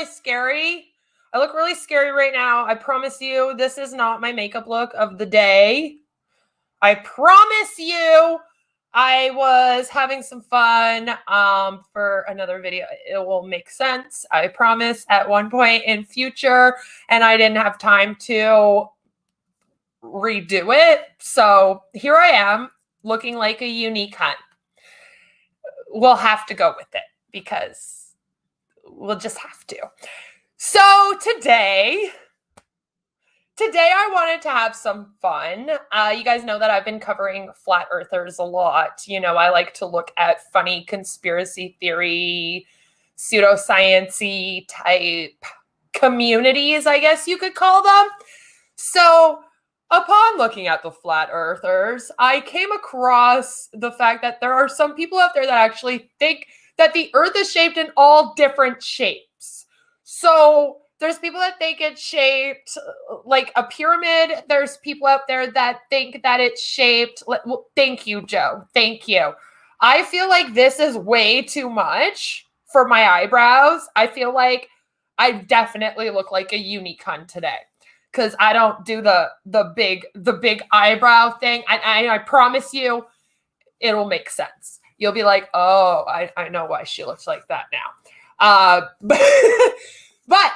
really scary. I look really scary right now. I promise you, this is not my makeup look of the day. I promise you, I was having some fun for another video. It will make sense, I promise, at one point in future, and I didn't have time to redo it. So here I am, looking like a unique hunt. We'll have to go with it because we'll just have to. So today I wanted to have some fun. You guys know that I've been covering flat earthers a lot. You know, I like to look at funny conspiracy theory, pseudoscience-y type communities, I guess you could call them. So upon looking at the flat earthers, I came across the fact that there are some people out there that actually think that the earth is shaped in all different shapes. So there's people that think it's shaped like a pyramid. There's people out there that think that it's shaped. Well, thank you, Joe. Thank you. I feel like this is way too much for my eyebrows. I feel like I definitely look like a unique hunt today because I don't do the big eyebrow thing. I promise you, it'll make sense. You'll be like, oh, I know why she looks like that now. But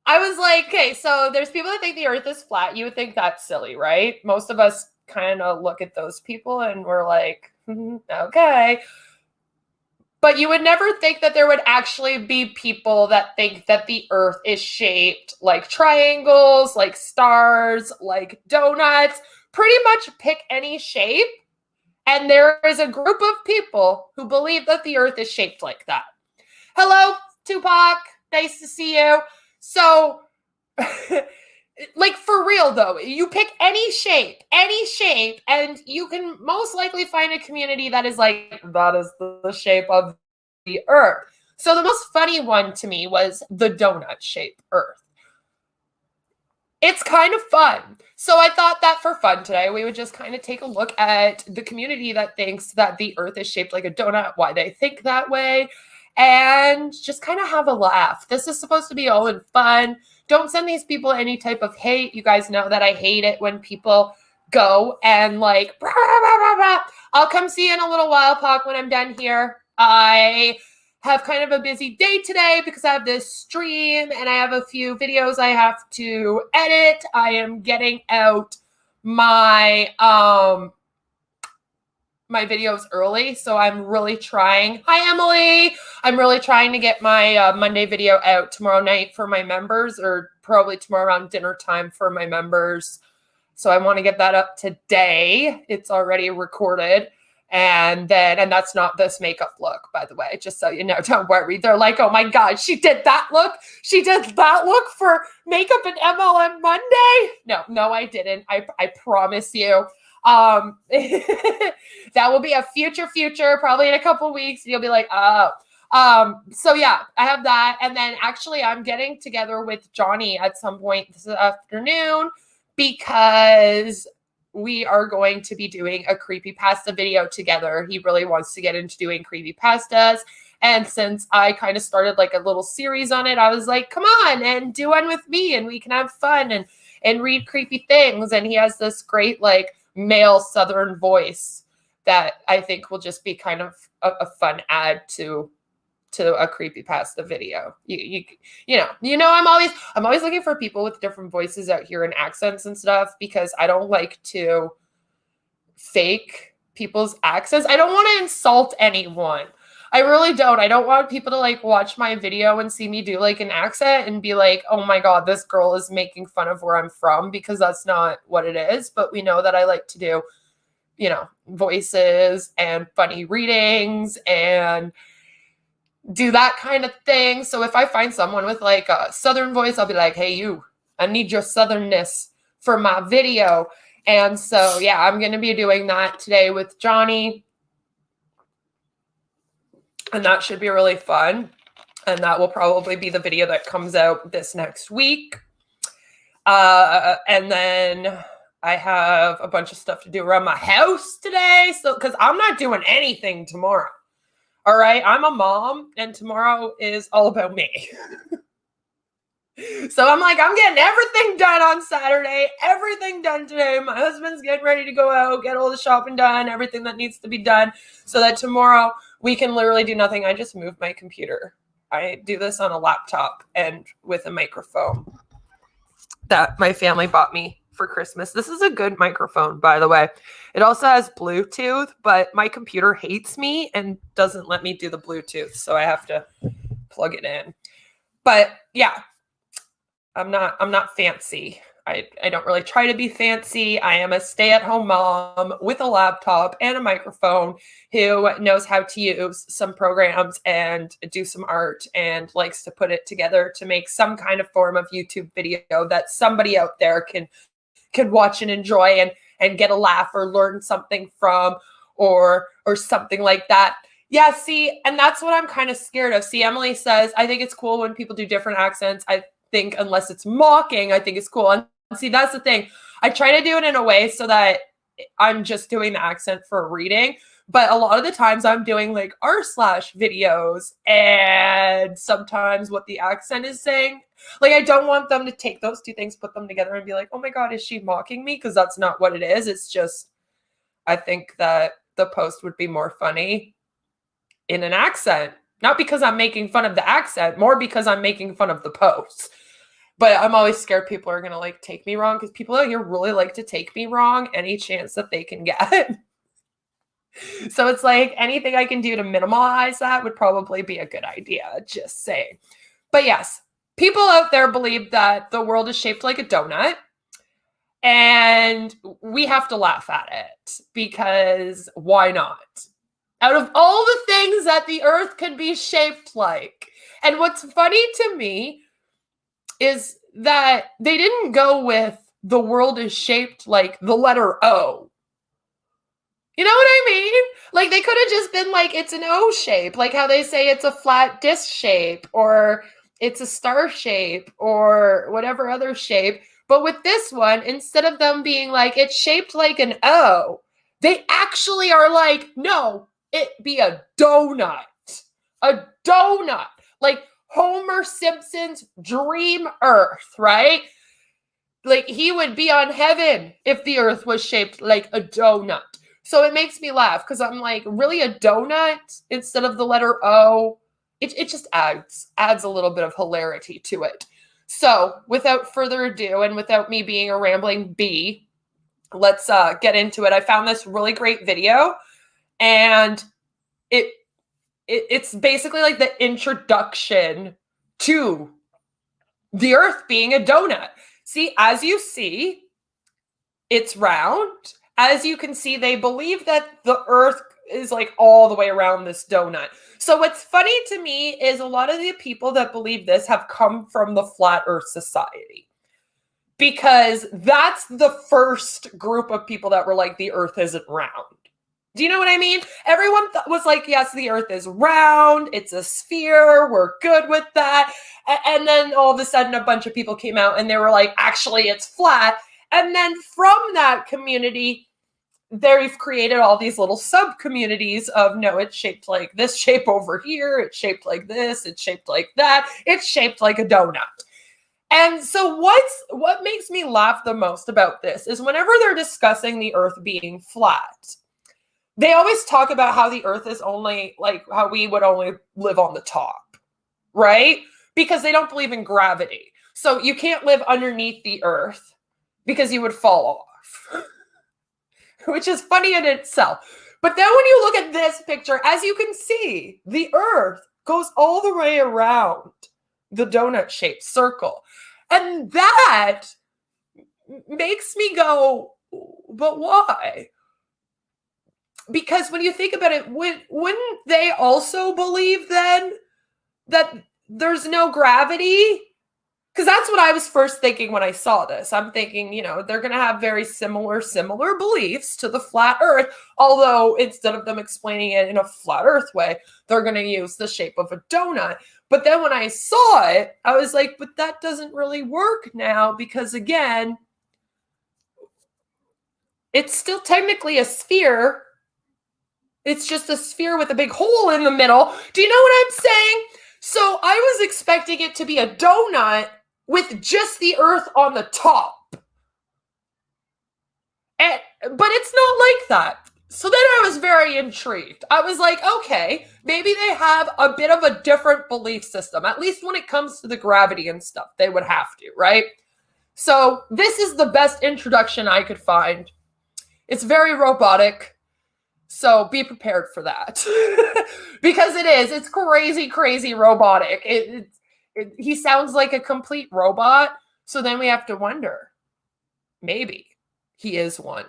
I was like, okay, so there's people that think the earth is flat. You would think that's silly, right? Most of us kind of look at those people and we're like, okay. But you would never think that there would actually be people that think that the earth is shaped like triangles, like stars, like donuts. Pretty much pick any shape. And there is a group of people who believe that the earth is shaped like that. Hello, Tupac. Nice to see you. So, like, for real, though, you pick any shape, and you can most likely find a community that is like, that is the shape of the earth. So the most funny one to me was the donut-shaped earth. It's kind of fun. So I thought that for fun today, we would just kind of take a look at the community that thinks that the earth is shaped like a donut, why they think that way, and just kind of have a laugh. This is supposed to be all in fun. Don't send these people any type of hate. You guys know that I hate it when people go and like, blah, blah, blah. I'll come see you in a little while, Pac, when I'm done here. I have kind of a busy day today because I have this stream and I have a few videos I have to edit. I am getting out my my videos early, so I'm really trying. Hi, Emily. I'm really trying to get my Monday video out tomorrow night for my members, or probably tomorrow around dinner time for my members. So I want to get that up today. It's already recorded. And that's not this makeup look, by the way, just so you know, don't worry. They're like, oh my God, she did that look. She did that look for makeup and MLM Monday. No, I didn't. I promise you. That will be a future, probably in a couple weeks. You'll be like, oh. So yeah, I have that. And then actually I'm getting together with Johnny at some point this afternoon because we are going to be doing a creepypasta video together. He really wants to get into doing creepypastas. And since I kind of started like a little series on it, I was like, come on and do one with me and we can have fun and read creepy things. And he has this great like male Southern voice that I think will just be kind of a fun add to a creepypasta video. You know, I'm always looking for people with different voices out here and accents and stuff because I don't like to fake people's accents. I don't want to insult anyone. I really don't. I don't want people to like watch my video and see me do like an accent and be like, oh my God, this girl is making fun of where I'm from, because that's not what it is. But we know that I like to do, you know, voices and funny readings and do that kind of thing. So if I find someone with like a Southern voice, I'll be like, hey, you, I need your Southernness for my video. And so, yeah, I'm going to be doing that today with Johnny. And that should be really fun. And that will probably be the video that comes out this next week. And then I have a bunch of stuff to do around my house today. So, because I'm not doing anything tomorrow. All right. I'm a mom and tomorrow is all about me. So I'm like, I'm getting everything done on Saturday, everything done today. My husband's getting ready to go out, get all the shopping done, everything that needs to be done, so that tomorrow we can literally do nothing. I just moved my computer. I do this on a laptop and with a microphone that my family bought me for Christmas. This is a good microphone, by the way. It also has Bluetooth, but my computer hates me and doesn't let me do the Bluetooth, so I have to plug it in. But yeah, I'm not fancy. I don't really try to be fancy. I am a stay-at-home mom with a laptop and a microphone who knows how to use some programs and do some art and likes to put it together to make some kind of form of YouTube video that somebody out there can watch and enjoy and get a laugh or learn something from or something like that. Yeah, see, and that's what I'm kind of scared of. See, Emily says, I think it's cool when people do different accents. I think unless it's mocking, I think it's cool. And see, that's the thing. I try to do it in a way so that I'm just doing the accent for reading. But a lot of the times I'm doing like r/videos and sometimes what the accent is saying. Like, I don't want them to take those two things, put them together and be like, oh my God, is she mocking me? Because that's not what it is. It's just, I think that the post would be more funny in an accent. Not because I'm making fun of the accent, more because I'm making fun of the post. But I'm always scared people are going to like take me wrong because people out here really like to take me wrong any chance that they can get. So it's like anything I can do to minimize that would probably be a good idea, just saying. But yes, people out there believe that the world is shaped like a donut and we have to laugh at it because why not? Out of all the things that the earth can be shaped like. And what's funny to me is that they didn't go with the world is shaped like the letter O. You know what I mean? Like, they could have just been like, it's an O shape, like how they say it's a flat disc shape or it's a star shape or whatever other shape. But with this one, instead of them being like, it's shaped like an O, they actually are like, no, it be a donut. A donut. Like Homer Simpson's dream Earth, right? Like, he would be on heaven if the earth was shaped like a donut. So it makes me laugh because I'm like, really, a donut instead of the letter O? It just adds a little bit of hilarity to it. So without further ado, and without me being a rambling bee, let's get into it. I found this really great video, and it's basically like the introduction to the earth being a donut. See, as you see, it's round. As you can see, they believe that the earth is like all the way around this donut. So what's funny to me is a lot of the people that believe this have come from the Flat Earth Society, because that's the first group of people that were like, the earth isn't round. Do you know what I mean? Everyone was like, yes, the earth is round. It's a sphere. We're good with that. And then all of a sudden, a bunch of people came out and they were like, actually, it's flat. And then from that community, they've created all these little sub-communities of, no, it's shaped like this shape over here. It's shaped like this. It's shaped like that. It's shaped like a donut. And so what makes me laugh the most about this is whenever they're discussing the earth being flat, they always talk about how the earth is only like how we would only live on the top, right? Because they don't believe in gravity. So you can't live underneath the earth because you would fall off, which is funny in itself. But then when you look at this picture, as you can see, the earth goes all the way around the donut-shaped circle. And that makes me go, but why? Because when you think about it, wouldn't they also believe then that there's no gravity? Because that's what I was first thinking when I saw this. I'm thinking, you know, they're going to have very similar beliefs to the flat earth, although instead of them explaining it in a flat earth way, they're going to use the shape of a donut. But then when I saw it, I was like, but that doesn't really work now because, again, it's still technically a sphere. It's just a sphere with a big hole in the middle. Do you know what I'm saying? So I was expecting it to be a donut with just the Earth on the top. But it's not like that. So then I was very intrigued. I was like, okay, maybe they have a bit of a different belief system, at least when it comes to the gravity and stuff. They would have to, right? So this is the best introduction I could find. It's very robotic, so be prepared for that. Because it is. It's crazy, crazy robotic. He sounds like a complete robot, so then we have to wonder, maybe he is one.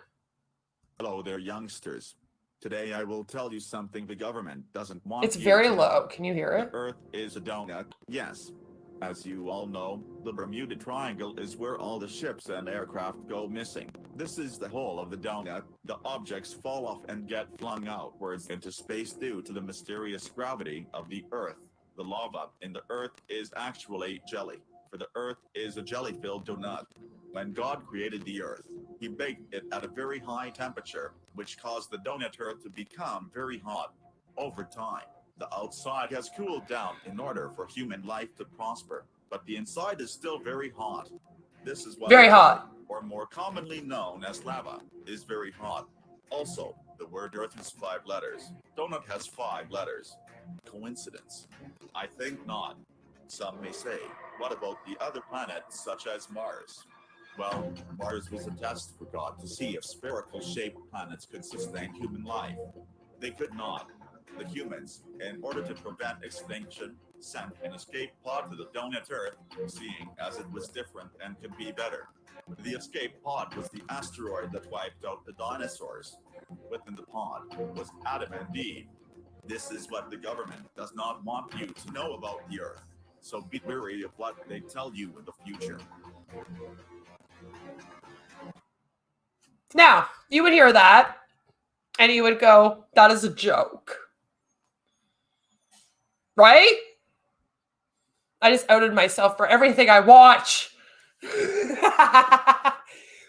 Hello there, youngsters. Today I will tell you something the government doesn't want. It's very low. Can you hear it? The Earth is a donut. Yes. As you all know, the Bermuda Triangle is where all the ships and aircraft go missing. This is the hole of the donut. The objects fall off and get flung outwards into space due to the mysterious gravity of the Earth. The lava in the Earth is actually jelly, for the Earth is a jelly-filled donut. When God created the Earth, he baked it at a very high temperature, which caused the donut Earth to become very hot. Over time, the outside has cooled down in order for human life to prosper, but the inside is still very hot. This is why very hot, or more commonly known as lava, is very hot. Also, the word Earth has 5 letters. Donut has 5 letters. Coincidence? I think not. Some may say, what about the other planets such as Mars? Well, Mars was a test for God to see if spherical-shaped planets could sustain human life. They could not. The humans, in order to prevent extinction, sent an escape pod to the donut Earth, seeing as it was different and could be better. The escape pod was the asteroid that wiped out the dinosaurs. Within the pod was Adam and Eve. This is what the government does not want you to know about the Earth, so be wary of what they tell you in the future. Now, you would hear that, and you would go, that is a joke. Right? I just outed myself for everything I watch.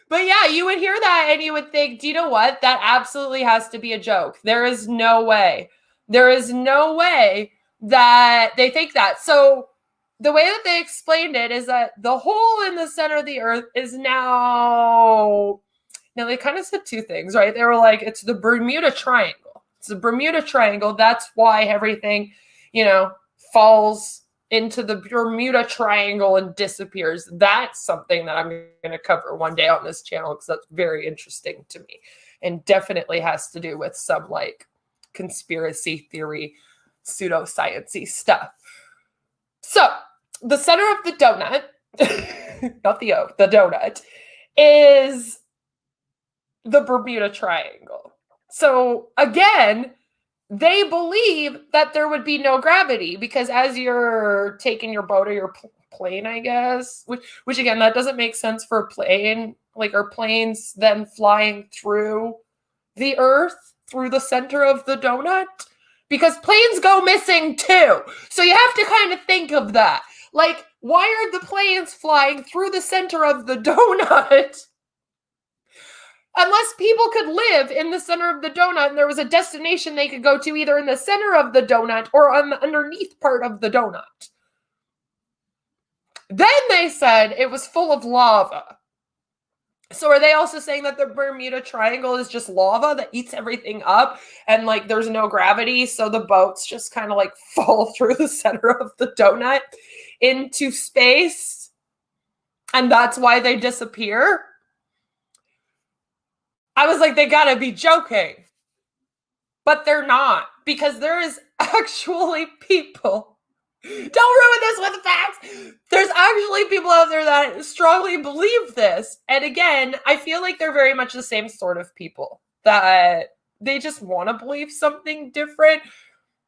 But yeah, you would hear that, and you would think, do you know what? That absolutely has to be a joke. There is no way. There is no way that they think that. So the way that they explained it is that the hole in the center of the Earth is now they kind of said 2 things, right? They were like, it's the Bermuda Triangle. It's the Bermuda Triangle. That's why everything, falls into the Bermuda Triangle and disappears. That's something that I'm going to cover one day on this channel because that's very interesting to me and definitely has to do with some conspiracy theory, pseudoscience-y stuff. So the center of the donut, not the O, the donut, is the Bermuda Triangle. So again, they believe that there would be no gravity because as you're taking your boat or your plane, I guess, which again, that doesn't make sense for a plane, are planes then flying through the Earth, through the center of the donut? Because planes go missing too. So you have to kind of think of that. Why are the planes flying through the center of the donut? Unless people could live in the center of the donut and there was a destination they could go to either in the center of the donut or on the underneath part of the donut. Then they said it was full of lava. So are they also saying that the Bermuda Triangle is just lava that eats everything up and there's no gravity, so the boats just kind of fall through the center of the donut into space and that's why they disappear? I was like, they gotta be joking. But they're not, because there is actually people. Don't ruin this with facts. There's actually people out there that strongly believe this. And again, I feel like they're very much the same sort of people that they just want to believe something different.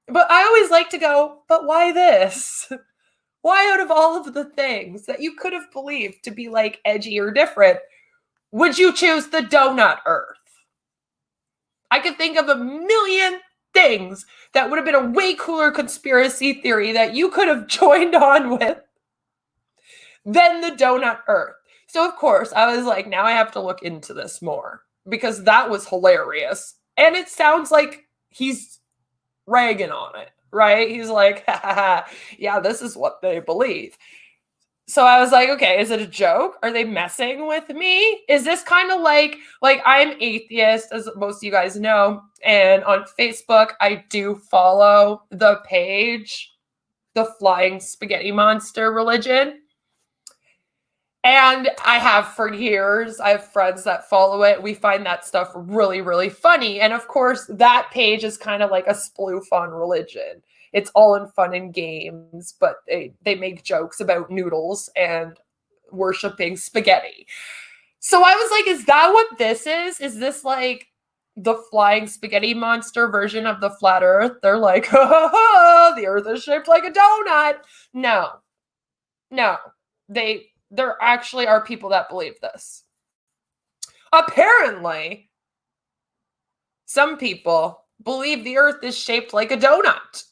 But I always like to go, but why this? Why out of all of the things that you could have believed to be edgy or different, would you choose the donut Earth? I could think of a million things that would have been a way cooler conspiracy theory that you could have joined on with than the donut Earth. So, of course, I was like, now I have to look into this more because that was hilarious. And it sounds like he's ragging on it, right? He's like, ha, ha, ha. Yeah, this is what they believe. So I was like, okay, is it a joke? Are they messing with me? Is this kind of like I'm atheist, as most of you guys know, and on Facebook I do follow the page, the Flying Spaghetti Monster Religion. And I have for years. I have friends that follow it. We find that stuff really, really funny. And of course, that page is kind of like a sploof on religion. It's all in fun and games, but they make jokes about noodles and worshiping spaghetti. So I was like, is that what this is? Is this like the Flying Spaghetti Monster version of the flat earth? They're like, ha, ha, ha, the earth is shaped like a donut. No, there actually are people that believe this. Apparently, some people believe the earth is shaped like a donut.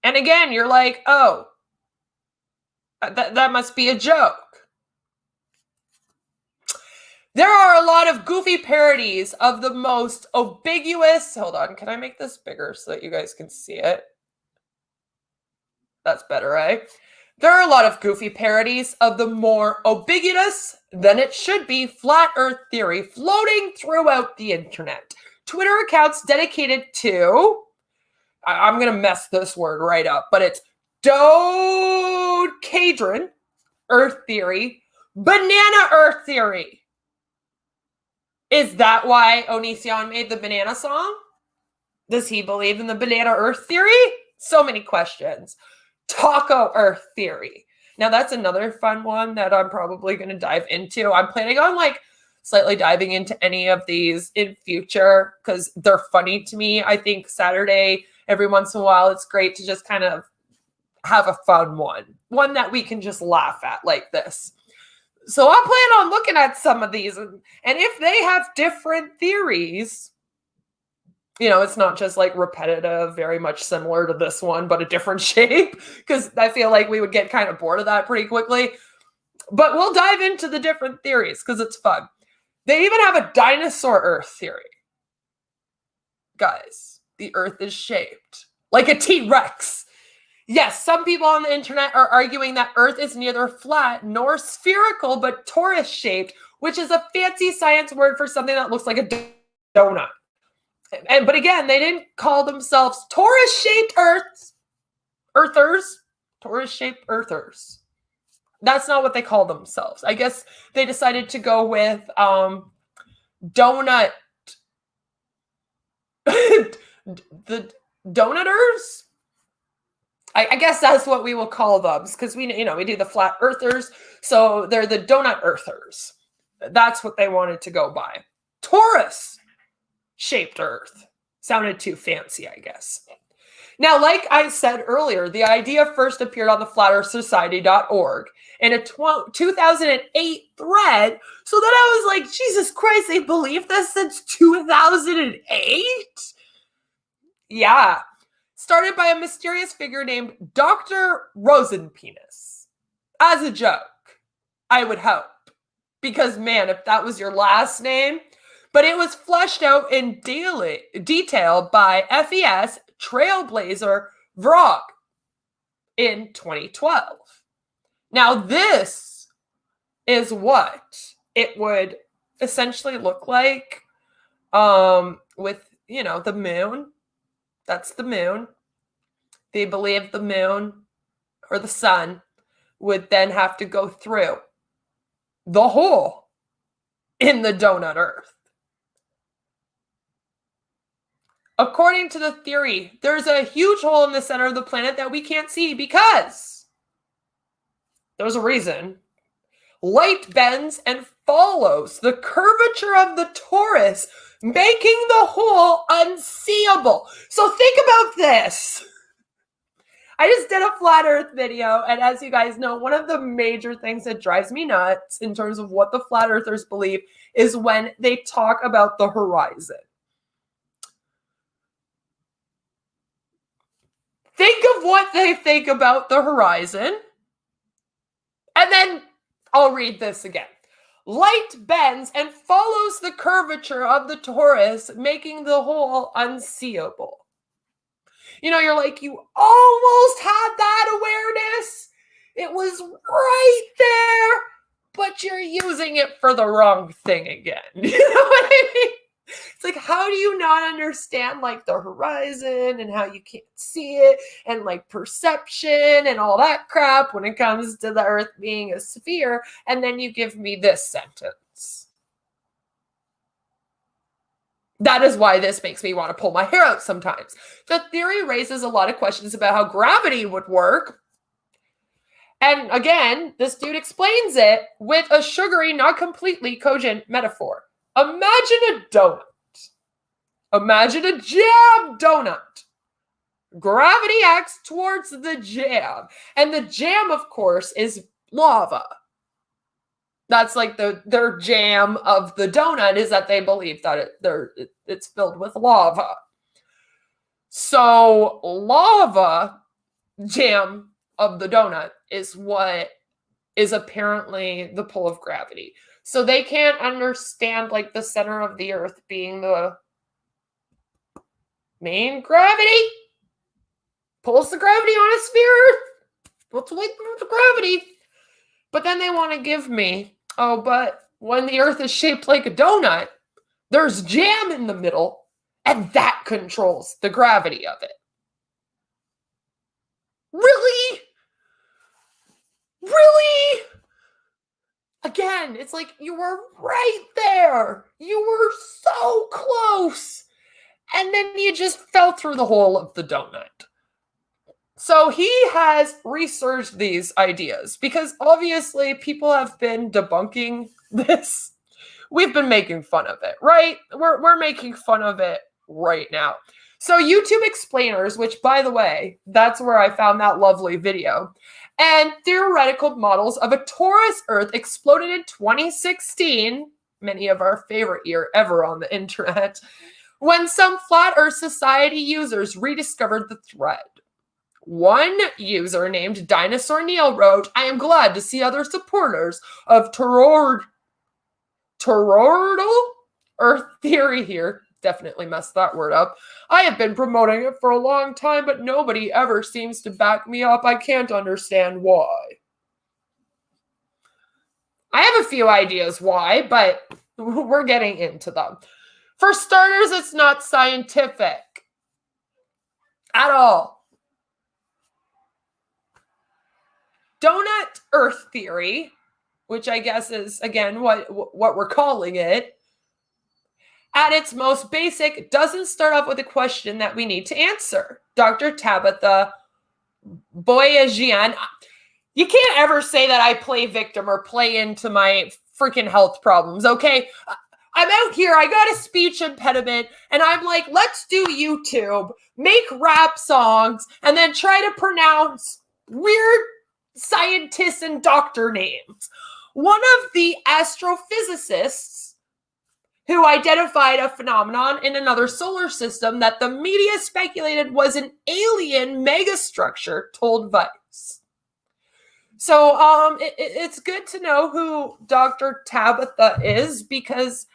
And again, you're like, oh, that must be a joke. There are a lot of goofy parodies of the most ambiguous. Hold on, can I make this bigger so that you guys can see it? That's better, right? There are a lot of goofy parodies of the more ubiquitous than it should be flat earth theory floating throughout the internet. Twitter accounts dedicated to, I'm going to mess this word right up, but it's Doughnut Earth Theory, Banana Earth Theory. Is that why Onision made the banana song? Does he believe in the Banana Earth Theory? So many questions. Taco Earth Theory. Now that's another fun one that I'm probably going to dive into. I'm planning on slightly diving into any of these in future because they're funny to me. I think Saturday, every once in a while, it's great to just kind of have a fun one that we can just laugh at like this. So I plan on looking at some of these, and if they have different theories, it's not just like repetitive, very much similar to this one, but a different shape, because I feel like we would get kind of bored of that pretty quickly. But we'll dive into the different theories because it's fun. They even have a dinosaur Earth theory. Guys, the Earth is shaped like a T-Rex. Yes, some people on the internet are arguing that Earth is neither flat nor spherical, but torus-shaped, which is a fancy science word for something that looks like a donut. But again, they didn't call themselves torus-shaped earthers. Torus-shaped earthers. That's not what they call themselves. I guess they decided to go with donut. The donuters? I guess that's what we will call them because we do the flat earthers, so they're the donut earthers. That's what they wanted to go by. Torus-shaped earth. Sounded too fancy, I guess. Now, like I said earlier, the idea first appeared on the flatearthsociety.org in a 2008 thread. So then I was like, Jesus Christ, they believed this since 2008? Yeah. Started by a mysterious figure named Dr. Rosenpenis. As a joke, I would hope. Because, man, if that was your last name. But it was fleshed out in detail by FES Trailblazer Vrog in 2012. Now, this is what it would essentially look like with, the moon. That's the moon. They believe the moon or the sun would then have to go through the hole in the donut Earth. According to the theory, there's a huge hole in the center of the planet that we can't see because there's a reason. Light bends and follows the curvature of the torus, making the hole unseeable. So think about this. I just did a flat earth video, and as you guys know, one of the major things that drives me nuts in terms of what the flat earthers believe is when they talk about the horizon. Think of what they think about the horizon, and then I'll read this again. Light bends and follows the curvature of the torus, making the hole unseeable. You're like, you almost had that awareness. It was right but you're using it for the wrong thing again. You know what I mean? It's like, how do you not understand like the horizon and how you can't see it and like perception and all that crap when it comes to the earth being a sphere? And then you give me this sentence. That is why this makes me want to pull my hair out sometimes. The theory raises a lot of questions about how gravity would work. And again, this dude explains it with a sugary, not completely cogent metaphor. Imagine a donut. Imagine a jam donut. Gravity acts towards the jam. And the jam, of course, is lava. That's like their jam of the donut is that they believe that it's filled with lava. So lava jam of the donut is what is apparently the pull of gravity. So they can't understand like the center of the earth being the main gravity. Pulls the gravity on a sphere. What's with the gravity? But then they want to give me, oh, but when the earth is shaped like a donut, there's jam in the middle, and that controls the gravity of it. Really? Really? Again, it's like you were right there. You were so close. And then you just fell through the hole of the donut. So he has researched these ideas because obviously people have been debunking this. We've been making fun of it, right? We're making fun of it right now. So YouTube explainers, which by the way, that's where I found that lovely video, and theoretical models of a torus Earth exploded in 2016, many of our favorite year ever on the internet, when some Flat Earth Society users rediscovered the thread. One user named Dinosaur Neil wrote, I am glad to see other supporters of toroidal Earth theory here. Definitely messed that word up. I have been promoting it for a long time, but nobody ever seems to back me up. I can't understand why. I have a few ideas why, but we're getting into them. For starters, it's not scientific at all. Doughnut Earth theory, which I guess is, again, what we're calling it, at its most basic, doesn't start off with a question that we need to answer. Dr. Tabitha Boyajian, you can't ever say that I play victim or play into my freaking health problems, okay? I'm out here, I got a speech impediment, and I'm like, let's do YouTube, make rap songs, and then try to pronounce weird scientists and doctor names. One of the astrophysicists who identified a phenomenon in another solar system that the media speculated was an alien megastructure told Vice. So it's good to know who Dr. Tabitha is, because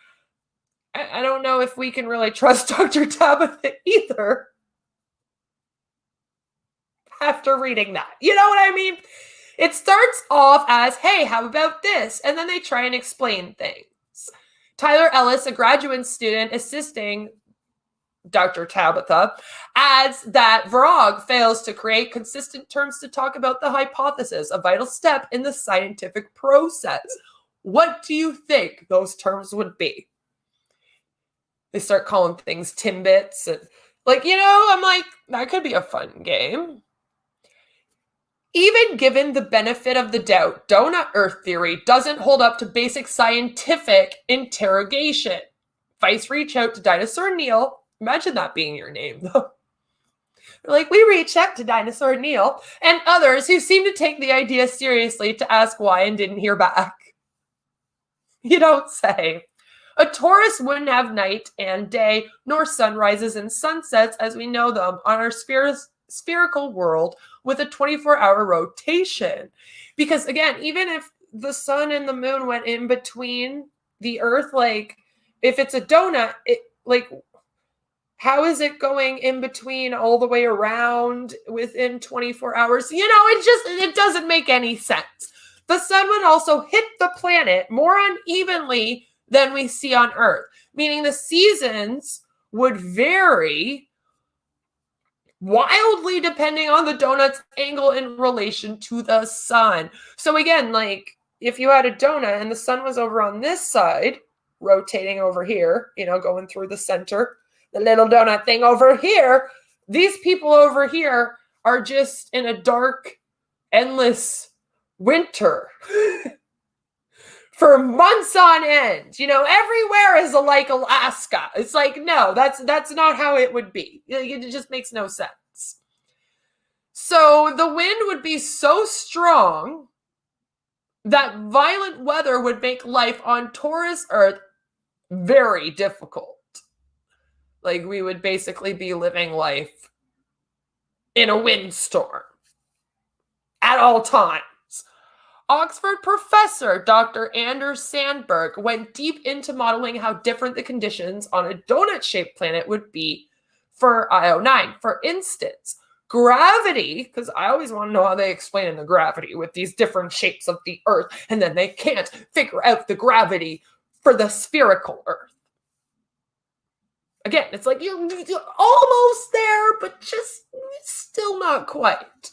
I don't know if we can really trust Dr. Tabitha either after reading that. You know what I mean? It starts off as, hey, how about this? And then they try and explain things. Tyler Ellis, a graduate student assisting Dr. Tabitha, adds that Varog fails to create consistent terms to talk about the hypothesis, a vital step in the scientific process. What do you think those terms would be? They start calling things Timbits. And, I'm like, that could be a fun game. Even given the benefit of the doubt, Doughnut Earth theory doesn't hold up to basic scientific interrogation. Vice reach out to Dinosaur Neil. Imagine that being your name, though. Like, we reached out to Dinosaur Neil and others who seem to take the idea seriously to ask why and didn't hear back. You don't say. A torus wouldn't have night and day, nor sunrises and sunsets as we know them on our spherical world with a 24-hour rotation. Because again, even if the sun and the moon went in between the earth, like if it's a donut, how is it going in between all the way around within 24 hours? It doesn't make any sense. The sun would also hit the planet more unevenly than we see on Earth, meaning the seasons would vary wildly depending on the donut's angle in relation to the sun. So again, like if you had a donut and the sun was over on this side, rotating over here, going through the center, the little donut thing over here, these people over here are just in a dark, endless winter for months on end. Everywhere is like Alaska. It's like, no, that's not how it would be. It just makes no sense. So the wind would be so strong that violent weather would make life on Taurus Earth very difficult. Like we would basically be living life in a windstorm at all times. Oxford professor Dr. Anders Sandberg went deep into modeling how different the conditions on a donut-shaped planet would be for Io9. For instance, gravity, because I always want to know how they explain the gravity with these different shapes of the Earth, and then they can't figure out the gravity for the spherical Earth. Again, it's like you're almost there, but just still not quite.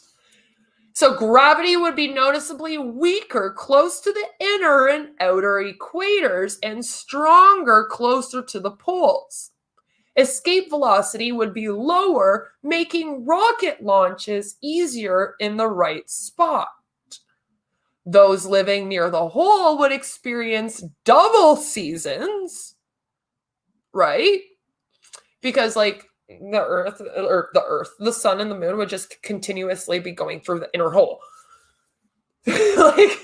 So gravity would be noticeably weaker close to the inner and outer equators and stronger closer to the poles. Escape velocity would be lower, making rocket launches easier in the right spot. Those living near the hole would experience double seasons, right? Because like the sun and the moon would just continuously be going through the inner hole. Like,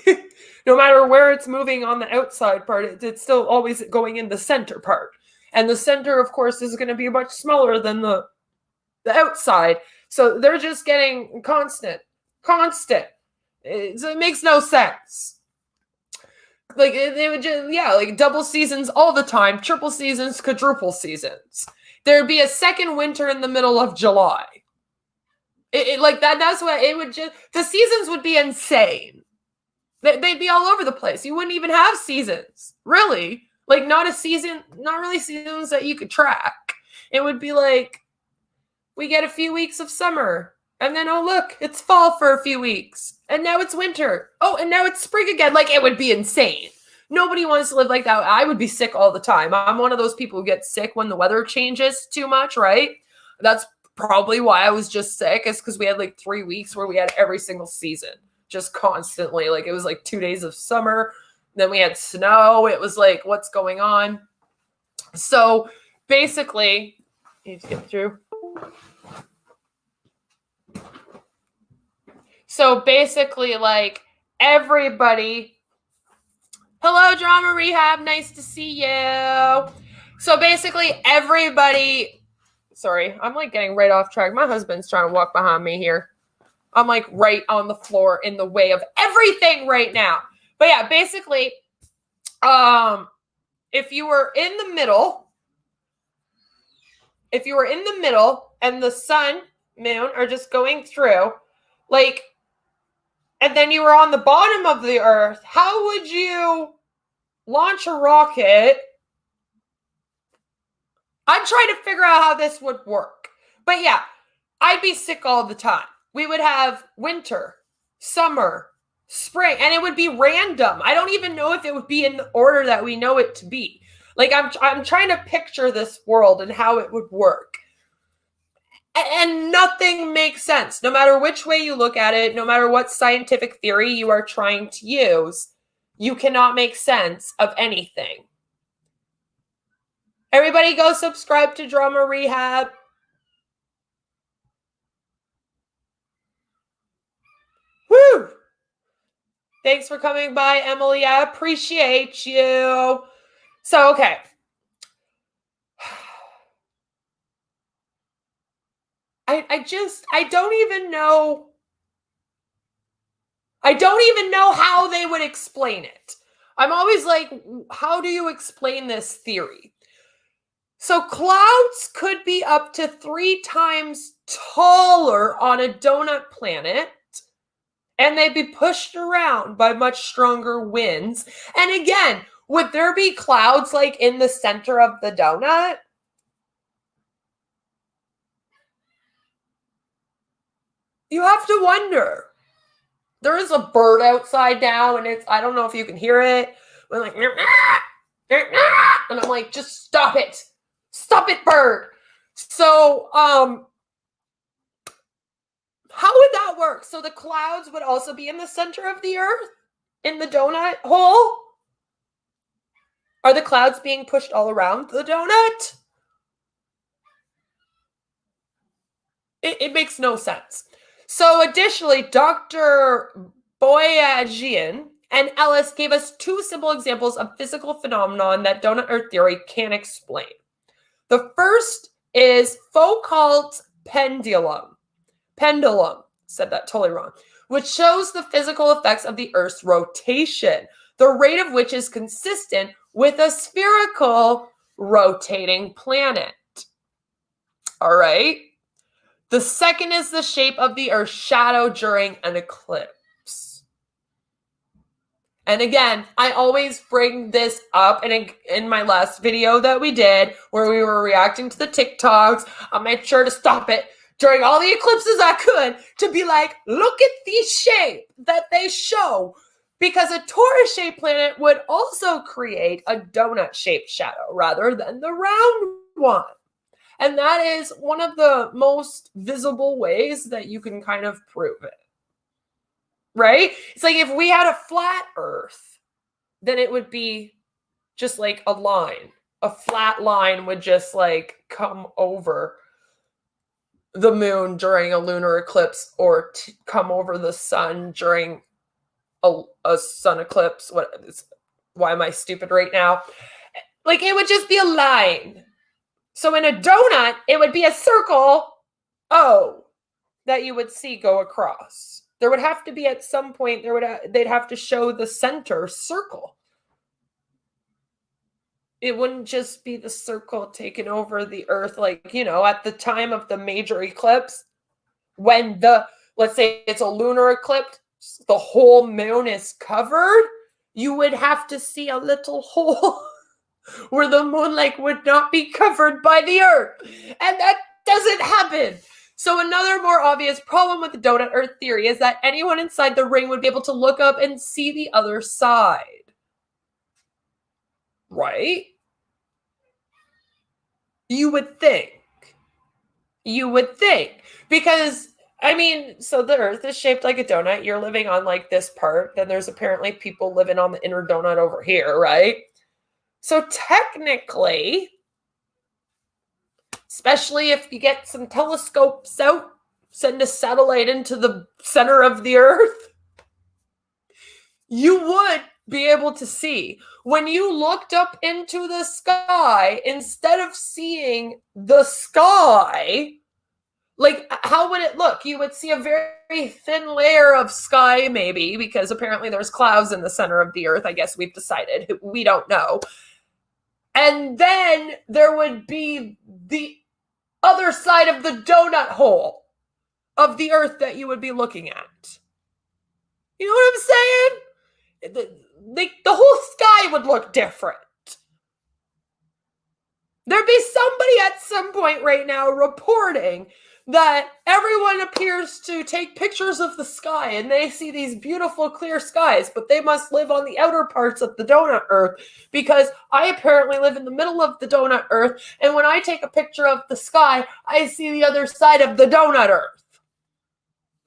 no matter where it's moving on the outside part, it's still always going in the center part. And the center, of course, is going to be much smaller than the outside. So they're just getting constant. It makes no sense. Like, they would just, like double seasons all the time, triple seasons, quadruple seasons. There'd be a second winter in the middle of July. Like that. That's what it would just. The seasons would be insane. They'd be all over the place. You wouldn't even have seasons, really. Like not really seasons that you could track. It would be like we get a few weeks of summer, and then oh look, it's fall for a few weeks, and now it's winter. Oh, and now it's spring again. Like it would be insane. Nobody wants to live like that. I would be sick all the time. I'm one of those people who get sick when the weather changes too much, right? That's probably why I was just sick, is because we had like 3 weeks where we had every single season, just constantly. Like it was like 2 days of summer, then we had snow. It was like, what's going on? So basically, you need to get through. So basically, like everybody. Hello, Drama Rehab. Nice to see you. So basically everybody, sorry, I'm like getting right off track. My husband's trying to walk behind me here. I'm like right on the floor in the way of everything right now. But yeah, basically, if you were in the middle and the sun, moon are just going through, like, and then you were on the bottom of the Earth, how would you launch a rocket? I'm trying to figure out how this would work. But yeah, I'd be sick all the time. We would have winter, summer, spring, and it would be random. I don't even know if it would be in the order that we know it to be. Like I'm trying to picture this world and how it would work. And nothing makes sense. No matter which way you look at it, no matter what scientific theory you are trying to use, you cannot make sense of anything. Everybody go subscribe to Drama Rehab. Woo! Thanks for coming by, Emily. I appreciate you. So, okay. I don't even know how they would explain it. I'm always like, how do you explain this theory? So clouds could be up to 3 times taller on a donut planet and they'd be pushed around by much stronger winds. And again, would there be clouds like in the center of the donut? You have to wonder. There is a bird outside now, and I don't know if you can hear it. We're like, and I'm like, just stop it. Stop it, bird. So, how would that work? So the clouds would also be in the center of the earth, in the donut hole? Are the clouds being pushed all around the donut? It makes no sense. So additionally, Dr. Boyajian and Ellis gave us two simple examples of physical phenomenon that donut earth theory can explain. The first is Foucault's pendulum. Said that totally wrong. Which shows the physical effects of the Earth's rotation, the rate of which is consistent with a spherical rotating planet. All right. The second is the shape of the Earth's shadow during an eclipse. And again, I always bring this up in my last video that we did where we were reacting to the TikToks. I made sure to stop it during all the eclipses I could to be like, look at the shape that they show. Because a Taurus-shaped planet would also create a donut-shaped shadow rather than the round one. And that is one of the most visible ways that you can kind of prove it. Right? It's like if we had a flat Earth, then it would be just like a line. A flat line would just like come over the moon during a lunar eclipse or come over the sun during a sun eclipse. Why am I stupid right now? Like it would just be a line. So in a donut, it would be a circle, that you would see go across. There would have to be at some point, they'd have to show the center circle. It wouldn't just be the circle taking over the Earth, like, at the time of the major eclipse, when let's say it's a lunar eclipse, the whole moon is covered, you would have to see a little hole where the moonlight would not be covered by the Earth. And that doesn't happen. So another more obvious problem with the donut Earth theory is that anyone inside the ring would be able to look up and see the other side. Right? You would think. Because, so the Earth is shaped like a donut. You're living on like this part. Then there's apparently people living on the inner donut over here, right? So technically, especially if you get some telescopes out, send a satellite into the center of the Earth, you would be able to see. When you looked up into the sky, instead of seeing the sky, like, how would it look? You would see a very thin layer of sky, maybe, because apparently there's clouds in the center of the Earth. I guess we've decided. We don't know. And then there would be the other side of the donut hole of the Earth that you would be looking at. You know what I'm saying? The whole sky would look different. There'd be somebody at some point right now reporting that everyone appears to take pictures of the sky and they see these beautiful clear skies, but they must live on the outer parts of the donut Earth because I apparently live in the middle of the donut Earth, and when I take a picture of the sky, I see the other side of the donut Earth.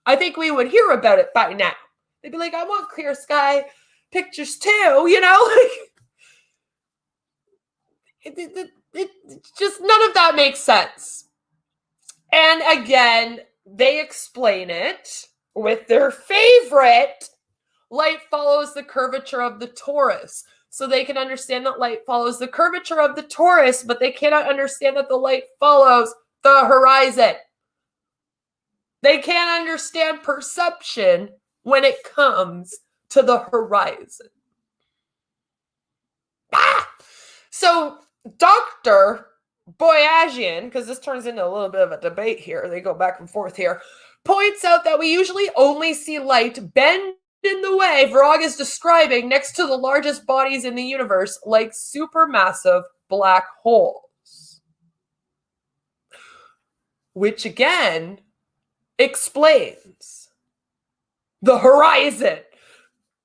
I think we would hear about it by now. They'd be like, I want clear sky pictures too, It just, none of that makes sense. And again, they explain it with their favorite, light follows the curvature of the torus. So they can understand that light follows the curvature of the torus, but they cannot understand that the light follows the horizon. They can't understand perception when it comes to the horizon. So Dr. Boyajian, because this turns into a little bit of a debate here, they go back and forth here, points out that we usually only see light bend in the way Vrog is describing next to the largest bodies in the universe, like supermassive black holes. Which again explains the horizon.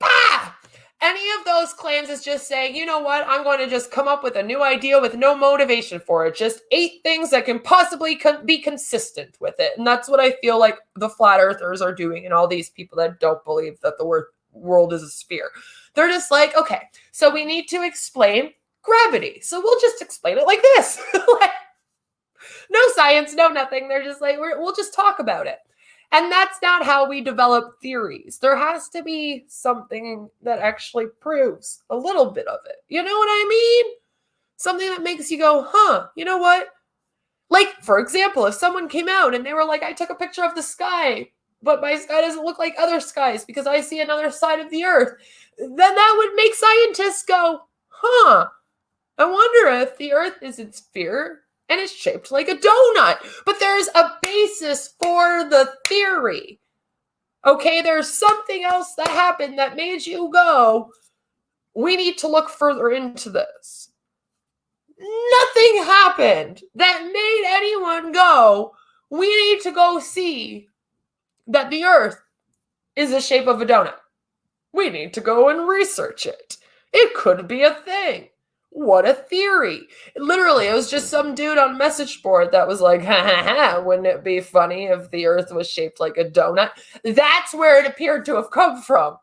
Bah! Any of those claims is just saying, you know what, I'm going to just come up with a new idea with no motivation for it. Just 8 things that can possibly be consistent with it. And that's what I feel like the flat earthers are doing, and all these people that don't believe that the world is a sphere. They're just like, okay, so we need to explain gravity. So we'll just explain it like this. Like, no science, no nothing. They're just like, we'll just talk about it. And that's not how we develop theories. There has to be something that actually proves a little bit of it. You know what I mean? Something that makes you go, huh, you know what? Like, for example, if someone came out and they were like, I took a picture of the sky, but my sky doesn't look like other skies because I see another side of the earth, then that would make scientists go, huh, I wonder if the earth is a sphere and it's shaped like a donut. But there's a basis for the theory. Okay, there's something else that happened that made you go, we need to look further into this. Nothing happened that made anyone go, we need to go see that the earth is the shape of a donut. We need to go and research it. It could be a thing. What a theory. Literally, it was just some dude on message board that was like, ha ha ha, wouldn't it be funny if the earth was shaped like a donut? That's where it appeared to have come from.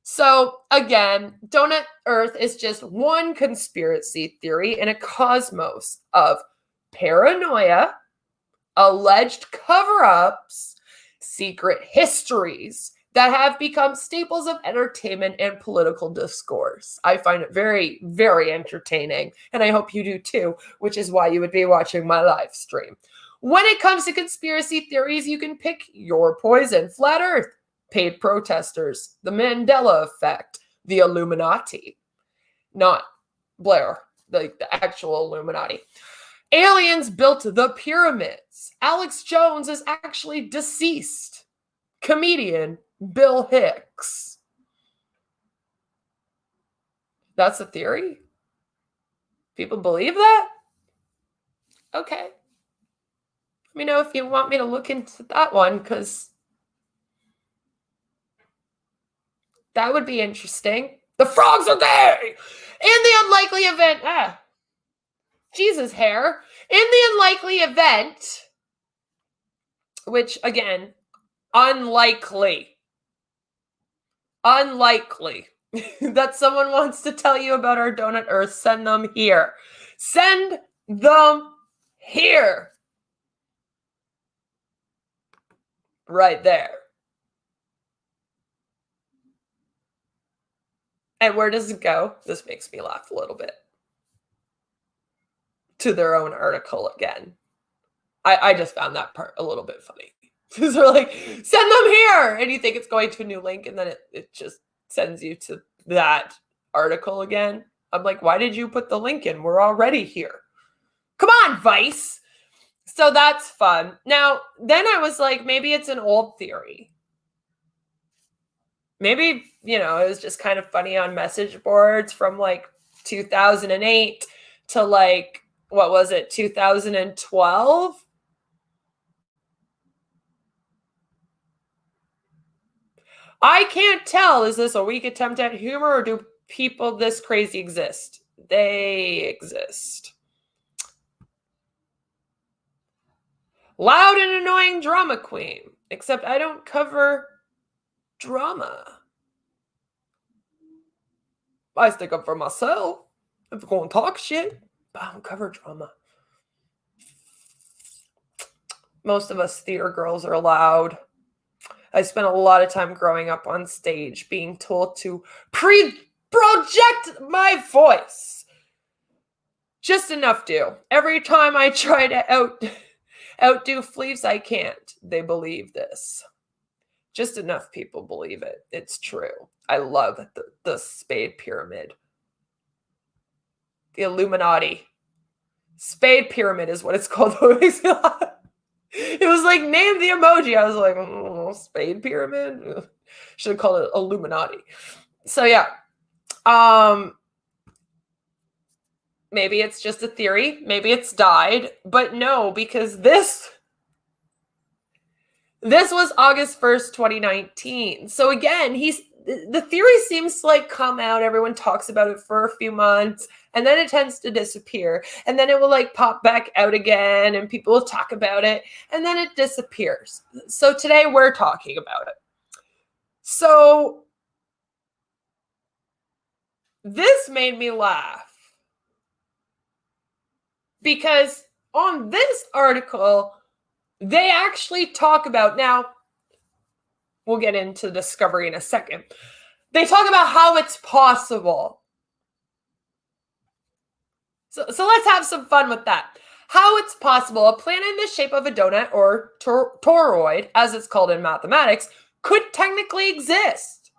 So again, Donut Earth is just one conspiracy theory in a cosmos of paranoia, alleged cover-ups, secret histories that have become staples of entertainment and political discourse. I find it very, very entertaining, and I hope you do too, which is why you would be watching my live stream. When it comes to conspiracy theories, you can pick your poison. Flat Earth, paid protesters, the Mandela effect, the Illuminati. Not Blair, the actual Illuminati. Aliens built the pyramids. Alex Jones is actually deceased. Comedian Bill Hicks. That's a theory? People believe that? Okay. Let me know if you want me to look into that one, because that would be interesting. The frogs are gay! In the unlikely event... Jesus, hair. In the unlikely event, which, again, unlikely that someone wants to tell you about our Donut Earth, send them here. Send them here. Right there. And where does it go? This makes me laugh a little bit. To their own article again. I just found that part a little bit funny. Because they're like, send them here! And you think it's going to a new link, and then it just sends you to that article again. I'm like, why did you put the link in? We're already here. Come on, Vice! So that's fun. Now, then I was like, maybe it's an old theory. Maybe, it was just kind of funny on message boards from like 2008 to like, what was it, 2012? I can't tell. Is this a weak attempt at humor, or do people this crazy exist? They exist. Loud and annoying drama queen. Except I don't cover drama. I stick up for myself. If I'm going to talk shit, but I don't cover drama. Most of us theater girls are loud. I spent a lot of time growing up on stage being told to project my voice. Just enough to. Every time I try to outdo Fleeves, I can't. They believe this. Just enough people believe it. It's true. I love the Spade Pyramid. The Illuminati. Spade Pyramid is what it's called. It was like, name the emoji. I was like, spade pyramid. Should have called it Illuminati. So yeah. Maybe it's just a theory. Maybe it's died. But no, because this was August 1st, 2019. So again, the theory seems to like come out. Everyone talks about it for a few months, and then it tends to disappear. And then it will like pop back out again, and people will talk about it, and then it disappears. So today we're talking about it. So this made me laugh because on this article, they actually talk about, now we'll get into discovery in a second. They talk about how it's possible. So let's have some fun with that. How it's possible a planet in the shape of a donut, or toroid, as it's called in mathematics, could technically exist.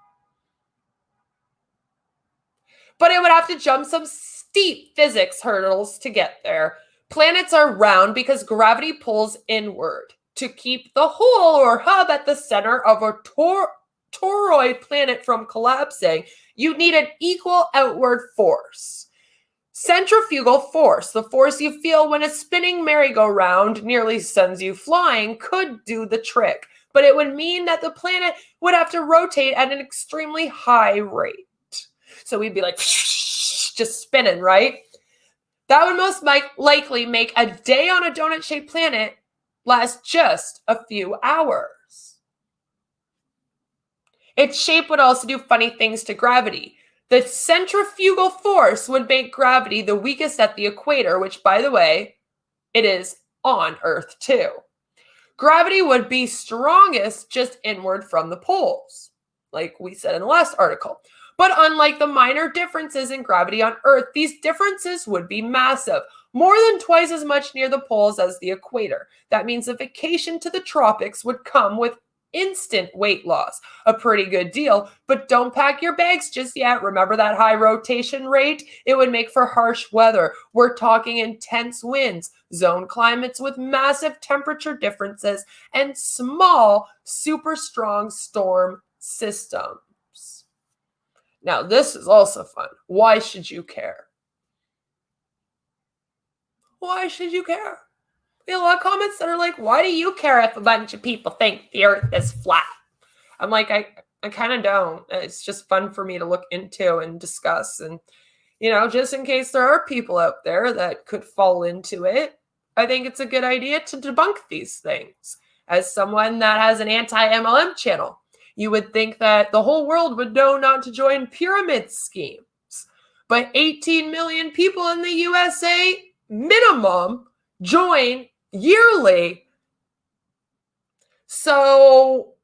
But it would have to jump some steep physics hurdles to get there. Planets are round because gravity pulls inward. To keep the hole or hub at the center of a toroid planet from collapsing, you need an equal outward force. Centrifugal force, the force you feel when a spinning merry-go-round nearly sends you flying, could do the trick, but it would mean that the planet would have to rotate at an extremely high rate. So we'd be like, just spinning, right? That would most likely make a day on a donut-shaped planet last just a few hours. Its shape would also do funny things to gravity. The centrifugal force would make gravity the weakest at the equator, which, by the way, it is on Earth too. Gravity would be strongest just inward from the poles, like we said in the last article. But unlike the minor differences in gravity on Earth, these differences would be massive, more than twice as much near the poles as the equator. That means a vacation to the tropics would come with instant weight loss. A pretty good deal, but don't pack your bags just yet. Remember that high rotation rate? It would make for harsh weather. We're talking intense winds, zone climates with massive temperature differences, and small, super strong storm systems. Now, this is also fun. Why should you care? Why should you care? We have a lot of comments that are like, why do you care if a bunch of people think the Earth is flat? I'm like, I kind of don't. It's just fun for me to look into and discuss. And, just in case there are people out there that could fall into it, I think it's a good idea to debunk these things. As someone that has an anti-MLM channel, you would think that the whole world would know not to join pyramid schemes. But 18 million people in the USA minimum join yearly. So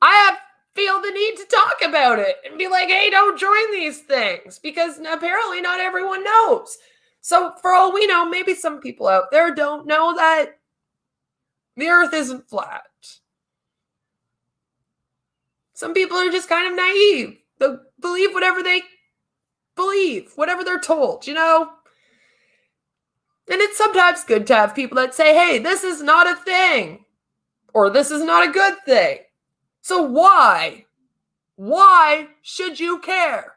I feel the need to talk about it and be like, hey, don't join these things, because apparently not everyone knows. So for all we know, maybe some people out there don't know that the Earth isn't flat. Some people are just kind of naive. They believe whatever they believe, whatever they're told, And it's sometimes good to have people that say, hey, this is not a thing, or this is not a good thing. So why? Why should you care?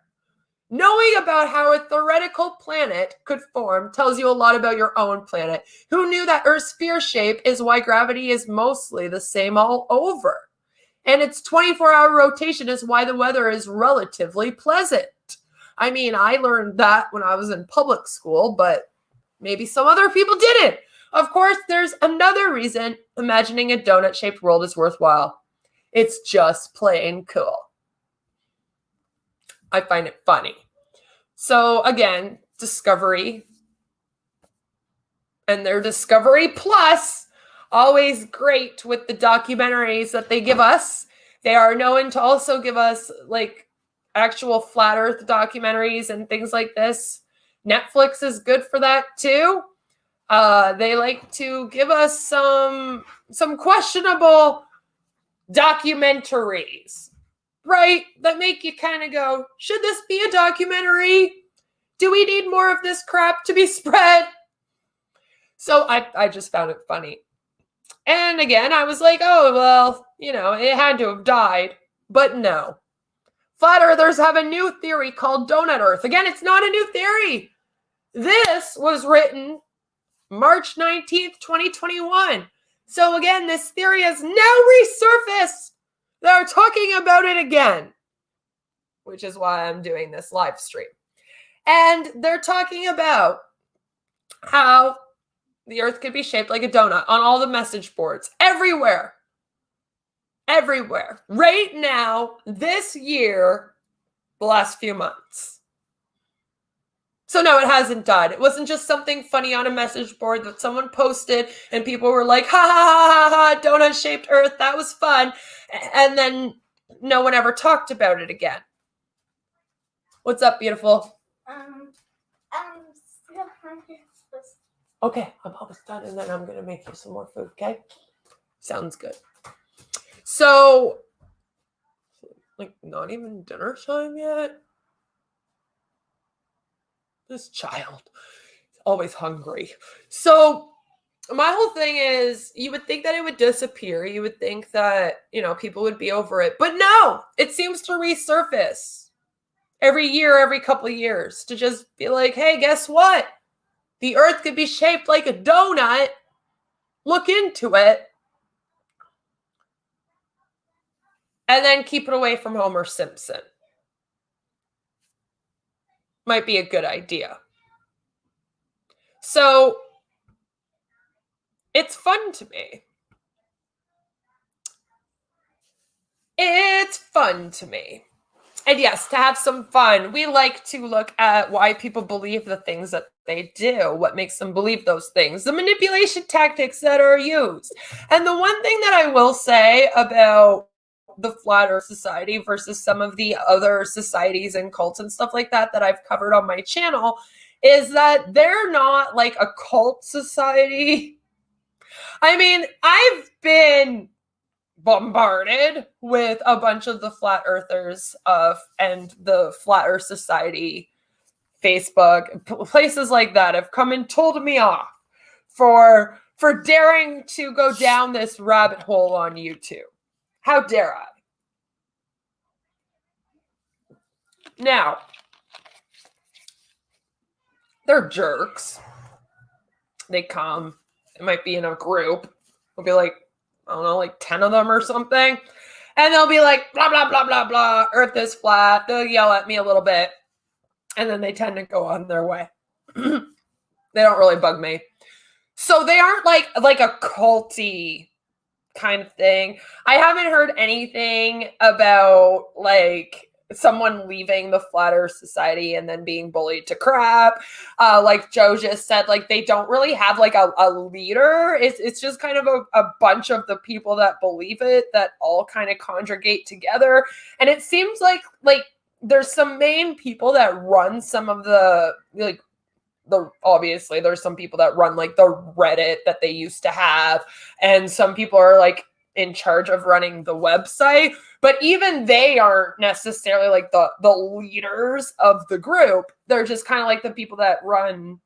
Knowing about how a theoretical planet could form tells you a lot about your own planet. Who knew that Earth's sphere shape is why gravity is mostly the same all over? And its 24-hour rotation is why the weather is relatively pleasant. I mean, I learned that when I was in public school, but maybe some other people didn't. Of course, there's another reason imagining a donut-shaped world is worthwhile. It's just plain cool. I find it funny. So again, Discovery and their Discovery Plus, always great with the documentaries that they give us. They are known to also give us like actual flat Earth documentaries and things like this. Netflix is good for that too. They like to give us some questionable documentaries, right? That make you kind of go, should this be a documentary? Do we need more of this crap to be spread? So I just found it funny. And again, I was like, oh, well, it had to have died. But no. Flat Earthers have a new theory called Doughnut Earth. Again, it's not a new theory. This was written March 19th, 2021. So again, this theory has now resurfaced. They're talking about it again, which is why I'm doing this live stream. And they're talking about how the Earth could be shaped like a donut on all the message boards, everywhere. Everywhere. Right now, this year, the last few months. So no, it hasn't died. It wasn't just something funny on a message board that someone posted and people were like, ha ha ha ha, donut-shaped Earth, that was fun. And then no one ever talked about it again. What's up, beautiful? I'm still hungry. Okay, I'm almost done, and then I'm going to make you some more food, okay? Sounds good. So, like, not even dinner time yet? This child is always hungry. So, my whole thing is, you would think that it would disappear. You would think that, people would be over it. But no, it seems to resurface every year, every couple of years, to just be like, hey, guess what? The Earth could be shaped like a donut. Look into it. And then keep it away from Homer Simpson. Might be a good idea. So, it's fun to me. It's fun to me. And yes, to have some fun, we like to look at why people believe the things that they do, what makes them believe those things, the manipulation tactics that are used. And the one thing that I will say about the Flat Earth Society versus some of the other societies and cults and stuff like that I've covered on my channel is that they're not like a cult society. I mean, I've been bombarded with a bunch of the Flat Earthers and the Flat Earth Society Facebook, places like that have come and told me off for daring to go down this rabbit hole on YouTube. How dare I? Now, they're jerks. They come. It might be in a group. It'll be like, I don't know, like 10 of them or something. And they'll be like, blah, blah, blah, blah, blah. Earth is flat. They'll yell at me a little bit. And then they tend to go on their way. They don't really bug me. So they aren't like a culty kind of thing. I haven't heard anything about like someone leaving the Flat Earth Society and then being bullied to crap. Like Joe just said, like they don't really have like a leader. It's just kind of a bunch of the people that believe it that all kind of congregate together. And it seems like there's some main people that run some of the obviously there's some people that run like the Reddit that they used to have. And some people are like in charge of running the website, but even they aren't necessarily like the leaders of the group. They're just kind of like the people that run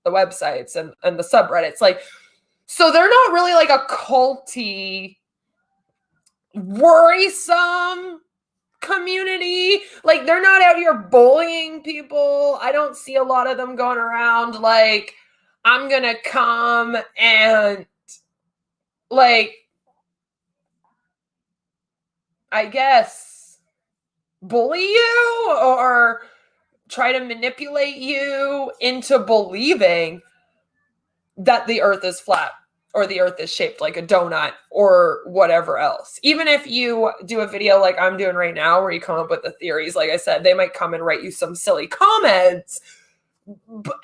the websites and the subreddits. Like, so they're not really like a culty, worrisome community. Like, they're not out here bullying people. I don't see a lot of them going around like, I'm gonna come and like, I guess, bully you or try to manipulate you into believing that the Earth is flat or the Earth is shaped like a donut or whatever else. Even if you do a video like I'm doing right now where you come up with the theories, like I said, they might come and write you some silly comments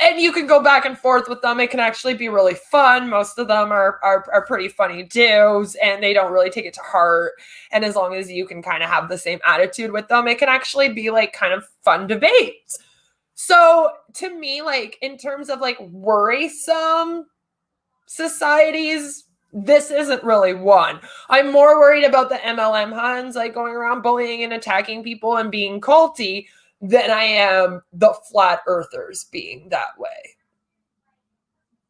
and you can go back and forth with them. It can actually be really fun. Most of them are pretty funny dudes and they don't really take it to heart. And as long as you can kind of have the same attitude with them, it can actually be like kind of fun debates. So to me, like in terms of like worrisome societies, this isn't really one. I'm more worried about the MLM Huns like going around bullying and attacking people and being culty than I am the Flat Earthers being that way.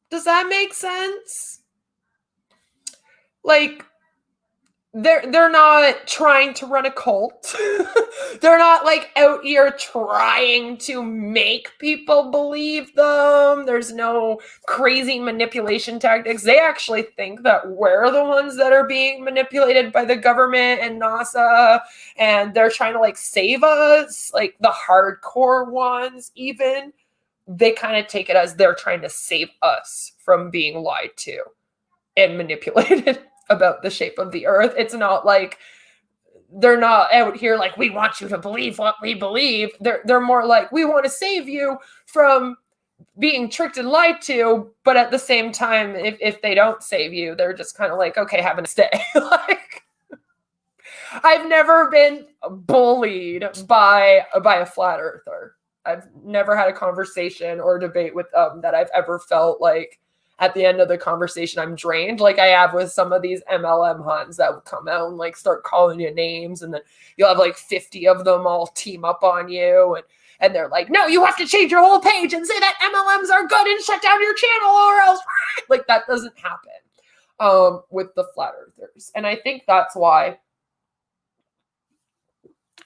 Does that make sense? Like, they're not trying to run a cult. They're not like out here trying to make people believe them. There's no crazy manipulation tactics. They actually think that we're the ones that are being manipulated by the government and NASA, and they're trying to like save us, like the hardcore ones even. They kind of take it as they're trying to save us from being lied to and manipulated about the shape of the earth. It's not like they're not out here like, we want you to believe what we believe. They're more like, we want to save you from being tricked and lied to. But at the same time, if they don't save you, they're just kind of like, okay, have a nice day. Like, I've never been bullied by a flat earther. I've never had a conversation or debate with them that I've ever felt like at the end of the conversation I'm drained, like I have with some of these MLM huns that would come out and like start calling you names, and then you'll have like 50 of them all team up on you, and they're like, no, you have to change your whole page and say that MLMs are good and shut down your channel or else. Like, that doesn't happen with the flat earthers. And I think that's why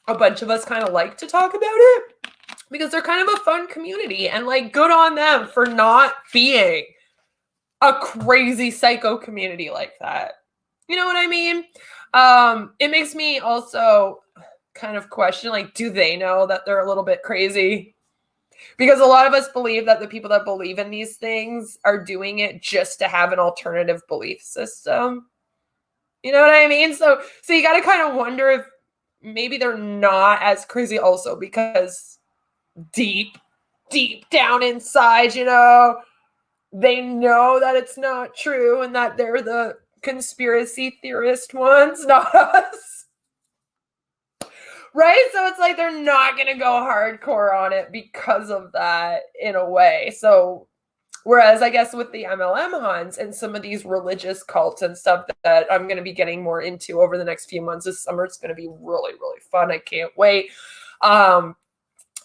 a bunch of us kind of like to talk about it, because they're kind of a fun community, and like, good on them for not being a crazy psycho community like that. You know what I mean? It makes me also kind of question, like, do they know that they're a little bit crazy? Because a lot of us believe that the people that believe in these things are doing it just to have an alternative belief system. You know what I mean? So you got to kind of wonder if maybe they're not as crazy also, because deep down inside, you know, they know that it's not true and that they're the conspiracy theorist ones, not us. Right? So it's like they're not going to go hardcore on it because of that in a way. So whereas I guess with the MLM hunts and some of these religious cults and stuff that I'm going to be getting more into over the next few months this summer, it's going to be really, really fun. I can't wait.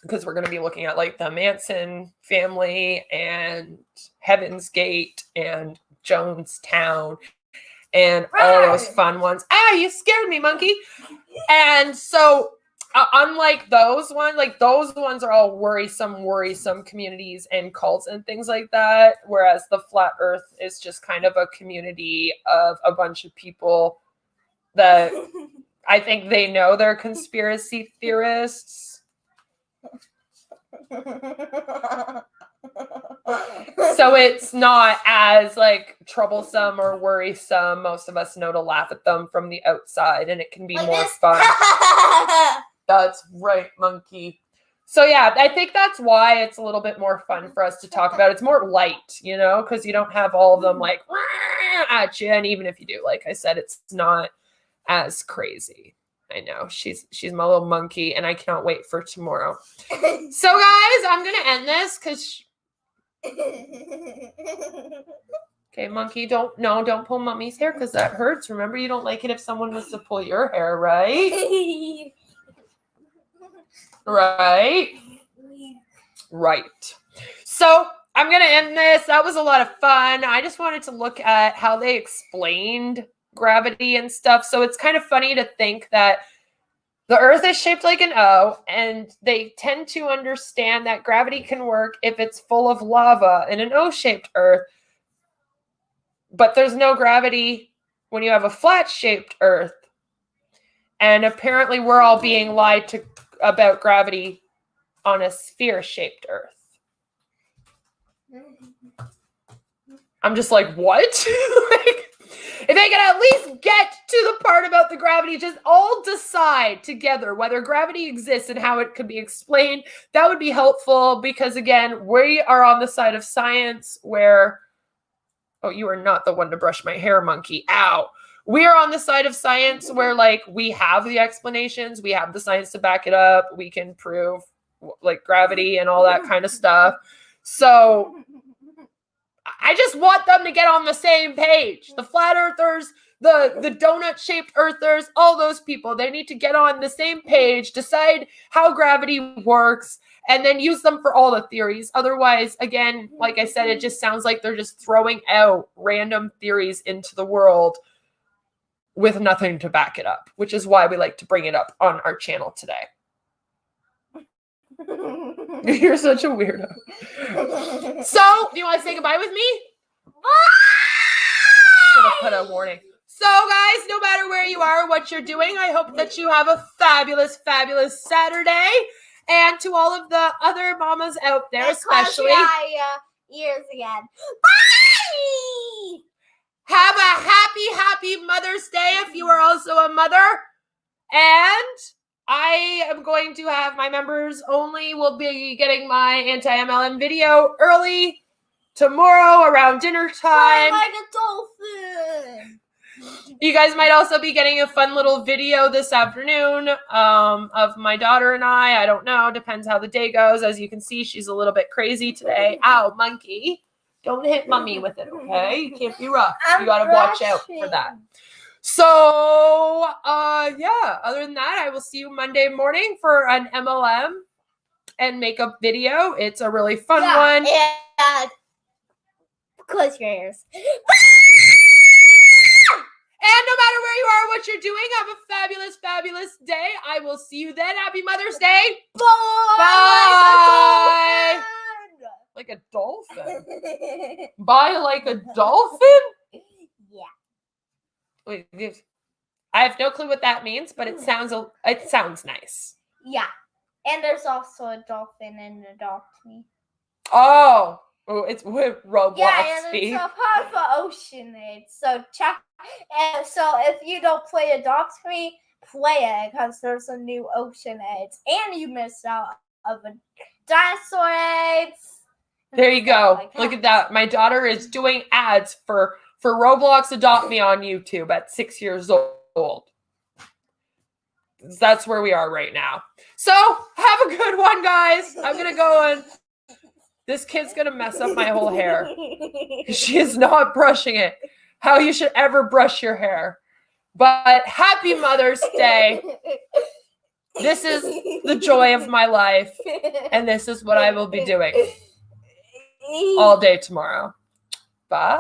Because we're going to be looking at like the Manson family and Heaven's Gate and Jonestown and all those fun ones. Ah, you scared me, monkey. And so unlike those ones, like those ones are all worrisome communities and cults and things like that. Whereas the Flat Earth is just kind of a community of a bunch of people that I think they know they're conspiracy theorists. So it's not as like troublesome or worrisome. Most of us know to laugh at them from the outside, and it can be more fun. That's right, monkey. So yeah, I think that's why it's a little bit more fun for us to talk about. It's more light, you know, because you don't have all of them like at you. And even if you do, like I said, it's not as crazy. I know she's my little monkey, and I cannot wait for tomorrow. So guys, I'm gonna end this because okay, monkey, don't pull mommy's hair because that hurts. Remember, you don't like it if someone was to pull your hair, right? Right. So I'm gonna end this. That was a lot of fun. I just wanted to look at how they explained gravity and stuff. So it's kind of funny to think that the Earth is shaped like an O, and they tend to understand that gravity can work if it's full of lava in an O-shaped Earth. But there's no gravity when you have a flat-shaped Earth. And apparently we're all being lied to about gravity on a sphere-shaped Earth. I'm just like, what? Like, if they can at least get to the part about the gravity, just all decide together whether gravity exists and how it could be explained, that would be helpful because, again, we are on the side of science where, oh, you are not the one to brush my hair, monkey. Ow. We are on the side of science where, like, we have the explanations, we have the science to back it up, we can prove, like, gravity and all that kind of stuff. So I just want them to get on the same page. The flat earthers, the donut-shaped earthers, all those people, they need to get on the same page, decide how gravity works, and then use them for all the theories. Otherwise, again, like I said, it just sounds like they're just throwing out random theories into the world with nothing to back it up, which is why we like to bring it up on our channel today. You're such a weirdo. So, do you want to say goodbye with me? Should have put a warning. So, guys, no matter where you are, what you're doing, I hope that you have a fabulous, fabulous Saturday. And to all of the other mamas out there, especially, ears again. Bye! Have a happy, happy Mother's Day if you are also a mother. And I am going to have my members only will be getting my anti-MLM video early tomorrow around dinner time. Like a dolphin. You guys might also be getting a fun little video this afternoon of my daughter and I. I don't know. Depends how the day goes. As you can see, she's a little bit crazy today. Ow, monkey. Don't hit mommy with it, okay? You can't be rough. You got to watch out for that. So, yeah, other than that, I will see you Monday morning for an MLM and makeup video. It's a really fun one. And close your ears. And no matter where you are, what you're doing, have a fabulous, fabulous day. I will see you then. Happy Mother's Day. Bye. Bye. Like a dolphin. Bye like a dolphin? Yeah. Wait, I have no clue what that means, but it sounds nice. Yeah. And there's also a dolphin in Adopt Me. Oh, it's with Roblox. Yeah, and it's a part of Ocean Age. So check. And so if you don't play Adopt Me, play it because there's a new Ocean Age, and you missed out of a Dinosaur Age. There you go. Look at that. My daughter is doing ads for Roblox Adopt Me on YouTube at 6 years old. That's where we are right now. So have a good one, guys. I'm going to go and this kid's going to mess up my whole hair. She is not brushing it. How you should ever brush your hair. But happy Mother's Day. This is the joy of my life. And this is what I will be doing all day tomorrow. Bye.